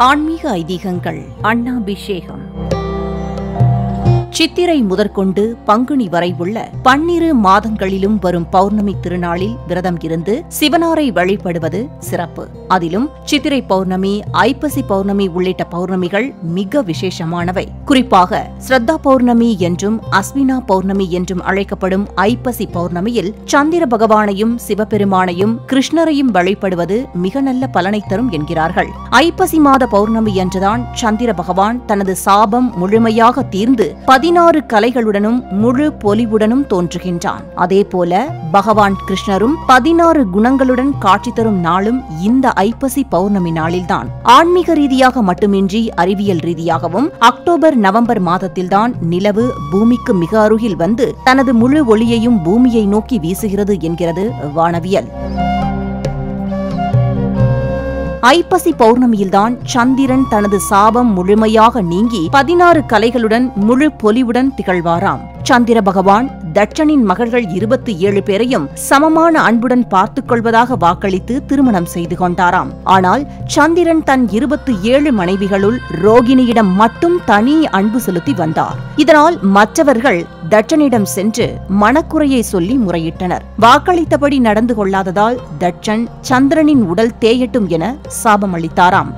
ஆன்மீக ஐதீகங்கள். அன்னாபிஷேகம். சித்திரை முதற்கொண்டு பங்குனி வரை உள்ள 12 மாதங்களிலும் வரும் பௌர்ணமி திருநாளில் விரதம் இருந்து சிவனாரை வழிபடுவது சிறப்பு. அதிலும் சித்திரை பௌர்ணமி, ஐப்பசி பௌர்ணமி உள்ளிட்ட பௌர்ணமிகள் மிக விசேஷமானவை. குறிப்பாக ஸ்ரத்தா பௌர்ணமி என்றும் அஸ்வினா பௌர்ணமி என்றும் அழைக்கப்படும் ஐப்பசி பௌர்ணமியில் சந்திர பகவானையும் சிவபெருமானையும் கிருஷ்ணரையும் வழிபடுவது மிக நல்ல பலனை தரும் என்கிறார்கள். ஐப்பசி மாத பௌர்ணமி என்றுதான் சந்திர பகவான் தனது சாபம் முழுமையாக தீர்ந்து 16 கலைகளுடனும் முழு பொலிவுடனும் தோன்றுகின்றான். அதேபோல பகவான் கிருஷ்ணரும் 16 குணங்களுடன் காட்சி தரும் நாளும் இந்த ஐப்பசி பௌர்ணமி நாளில்தான். ஆன்மீக ரீதியாக மட்டுமின்றி அறிவியல் ரீதியாகவும் அக்டோபர் நவம்பர் மாதத்தில்தான் நிலவு பூமிக்கு மிக அருகில் வந்து தனது முழு ஒளியையும் பூமியை நோக்கி வீசுகிறது என்கிறது வானவியல். ஐப்பசி பௌர்ணமியில்தான் சந்திரன் தனது சாபம் முழுமையாக நீங்கி 16 கலைகளுடன் முழு பொலிவுடன் திகழ்வாராம். சந்திர பகவான் தட்சனின் மகள்கள் 27 பேரையும் சமமான அன்புடன் பார்த்துக் கொள்வதாக வாக்களித்து திருமணம் செய்து கொண்டாராம். ஆனால் சந்திரன் தன் 27 மனைவிகளுள் ரோகிணியிடம் மட்டும் தனி அன்பு செலுத்தி வந்தார். இதனால் மற்றவர்கள் தட்சனிடம் சென்று மனக்குறையை சொல்லி முறையிட்டனர். வாக்களித்தபடி நடந்து கொள்ளாததால் தட்சன் சந்திரனின் உடல் தேயட்டும் என சாபமளித்தாராம்.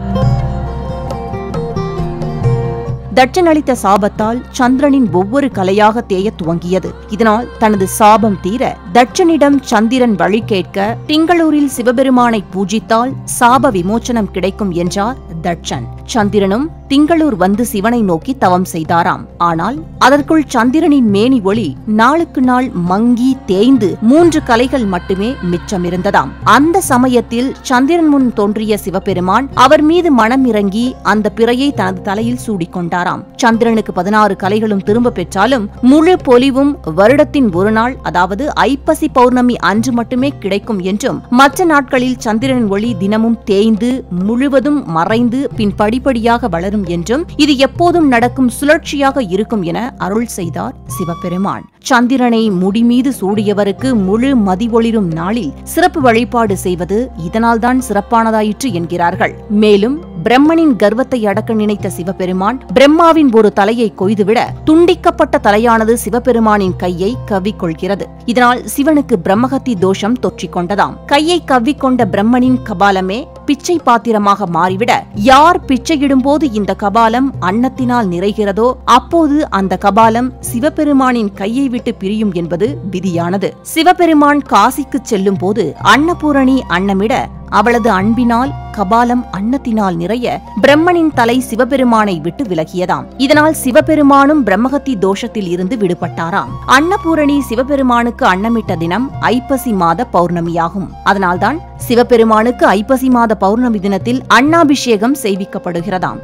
தட்சன் அளித்த சாபத்தால் சந்திரனின் ஒவ்வொரு கலையாக தேய துவங்கியது. இதனால் தனது சாபம் தீர தட்சனிடம் சந்திரன் வழி கேட்க திங்களூரில் சிவபெருமானை பூஜித்தால் சாப விமோச்சனம் கிடைக்கும் என்றார் தட்சன். சந்திரனும் திங்களூர் வந்து சிவனை நோக்கி தவம் செய்தாராம். ஆனால் அதற்குள் சந்திரனின் மேனி ஒளி நாளுக்கு நாள் மங்கி தேய்ந்து 3 கலைகள் மட்டுமே மிச்சமிருந்ததாம். அந்த சமயத்தில் சந்திரன் முன் தோன்றிய சிவபெருமான் அவர் மீது மனம் இறங்கி அந்த பிறையை தனது தலையில் சூடிக்கொண்டாராம். சந்திரனுக்கு 16 கலைகளும் திரும்ப பெற்றாலும் முழு பொலிவும் வருடத்தின் ஒரு நாள், அதாவது ஐப்பசி பௌர்ணமி அன்று மட்டுமே கிடைக்கும் என்றும், மற்ற நாட்களில் சந்திரன் ஒளி தினமும் தேய்ந்து முழுவதும் மறைந்து பின் படிப்படியாக வளரும் என்றும், இது எப்போதும் நடக்கும் சுழற்சியாக இருக்கும் என அருள் செய்தார் சிவபெருமான். சந்திரனை முடிமீது சூடியவருக்கு முழு மதிவொளிரும் நாளில் சிறப்பு வழிபாடு செய்வது இதனால்தான் சிறப்பானதாயிற்று என்கிறார்கள். மேலும் பிரம்மனின் கர்வத்தை அடக்க நினைத்த சிவபெருமான் பிரம்மாவின் ஒரு தலையை கொய்துவிட துண்டிக்கப்பட்ட தலையானது சிவபெருமானின் கையை கவ்விக்கொள்கிறது. இதனால் சிவனுக்கு பிரம்மஹத்தி தோஷம் தொற்றிக் கொண்டதாம். கையை கவ்விக்கொண்ட பிரம்மனின் கபாலமே பிச்சை பாத்திரமாக மாறிவிட, யார் பிச்சையிடும்போது இந்த கபாலம் அன்னத்தினால் நிறைகிறதோ அப்போது அந்த கபாலம் சிவபெருமானின் கையை விட்டு பிரியும் என்பது விதியானது. சிவபெருமான் காசிக்கு செல்லும் போது அன்னபூரணி அன்னமிட அவளது அன்பினால் கபாலம் அன்னத்தினால் நிறைய பிரம்மனின் தலை சிவபெருமானை விட்டு விலகியதாம். இதனால் சிவபெருமானும் பிரம்மஹத்தி தோஷத்தில் இருந்து விடுபட்டாராம். அன்னபூரணி சிவபெருமானுக்கு அன்னமிட்ட தினம் ஐப்பசி மாத பௌர்ணமியாகும். அதனால்தான் சிவபெருமானுக்கு ஐப்பசி மாத பௌர்ணமி தினத்தில் அன்னாபிஷேகம் செய்விக்கப்படுகிறதாம்.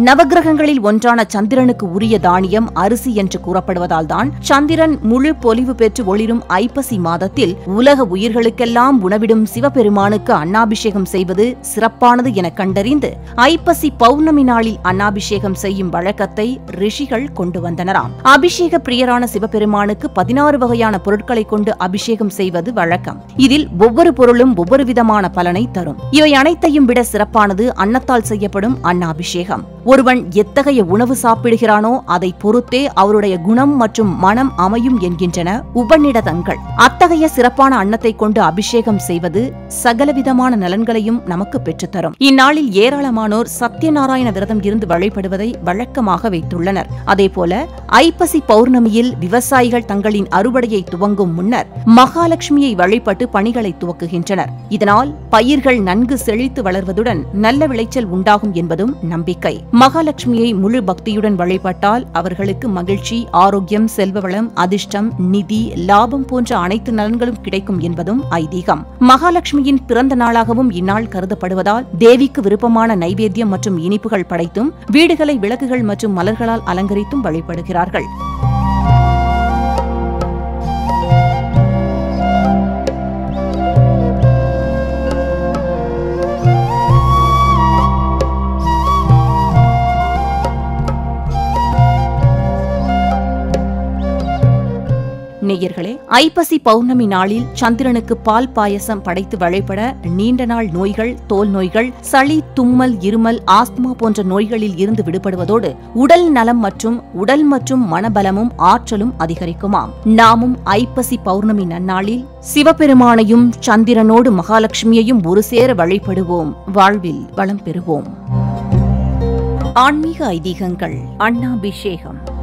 நவகிரகங்களில் ஒன்றான சந்திரனுக்கு உரிய தானியம் அரிசி என்று கூறப்படுவதால் தான் சந்திரன் முழு பொலிவு பெற்று ஒளிரும் ஐப்பசி மாதத்தில் உலக உயிர்களுக்கெல்லாம் உணவிடும் சிவபெருமானுக்கு அன்னாபிஷேகம் செய்வது சிறப்பானது என கண்டறிந்து ஐப்பசி பௌர்ணமி நாளில் அன்னாபிஷேகம் செய்யும் வழக்கத்தை ரிஷிகள் கொண்டு வந்தனராம். அபிஷேக பிரியரான சிவபெருமானுக்கு 16 வகையான பொருட்களை கொண்டு அபிஷேகம் செய்வது வழக்கம். இதில் ஒவ்வொரு பொருளும் ஒவ்வொரு விதமான பலனை தரும். இவை அனைத்தையும் விட சிறப்பானது அன்னத்தால் செய்யப்படும் அன்னாபிஷேகம். ஒருவன் எத்தகைய உணவு சாப்பிடுகிறானோ அதை பொறுத்தே அவருடைய குணம் மற்றும் மனம் அமையும் என்கின்றன உபநிடதங்கள். அத்தகைய சிறப்பான அன்னத்தை கொண்டு அபிஷேகம் செய்வது சகலவிதமான நலன்களையும் நமக்கு பெற்றுத்தரும். இந்நாளில் ஏராளமானோர் சத்யநாராயண விரதம் இருந்து வழிபடுவதை வழக்கமாக வைத்துள்ளனர். அதேபோல ஐப்பசி பௌர்ணமியில் விவசாயிகள் தங்களின் அறுவடையை துவங்கும் முன்னர் மகாலட்சுமியை வழிபட்டு பணிகளை துவக்குகின்றனர். இதனால் பயிர்கள் நன்கு செழித்து வளர்வதுடன் நல்ல விளைச்சல் உண்டாகும் என்பதும் நம்பிக்கை. மகாலட்சுமியை முழு பக்தியுடன் வழிபட்டால் அவர்களுக்கு மகிழ்ச்சி, ஆரோக்கியம், செல்வவளம், அதிர்ஷ்டம், நிதி, லாபம் போன்ற அனைத்து நலன்களும் கிடைக்கும் என்பதும் ஐதீகம். மகாலட்சுமியின் பிறந்த நாளாகவும் இந்நாள் கருதப்படுவதால் தேவிக்கு விருப்பமான நைவேத்தியம் மற்றும் இனிப்புகள் படைத்தும் வீடுகளை விளக்குகள் மற்றும் மலர்களால் அலங்கரித்தும் வழிபடுகிறார்கள். நேயர்களே, ஐப்பசி பௌர்ணமி நாளில் சந்திரனுக்கு பால் பாயசம் படைத்து வழிபட நீண்ட நாள் நோய்கள், தோல் நோய்கள், சளி, தும்மல், இருமல், ஆஸ்துமா போன்ற நோய்களில் இருந்து விடுபடுவதோடு உடல் நலம் மற்றும் மனபலமும் ஆற்றலும் அதிகரிக்குமாம். நாமும் ஐப்பசி பௌர்ணமி நன்னாளில் சிவபெருமானையும் சந்திரனோடு மகாலட்சுமியையும் ஒரு சேர வழிபடுவோம். வாழ்வில் வளம் பெறுவோம். ஆன்மீக ஐதீகங்கள். அன்னாபிஷேகம்.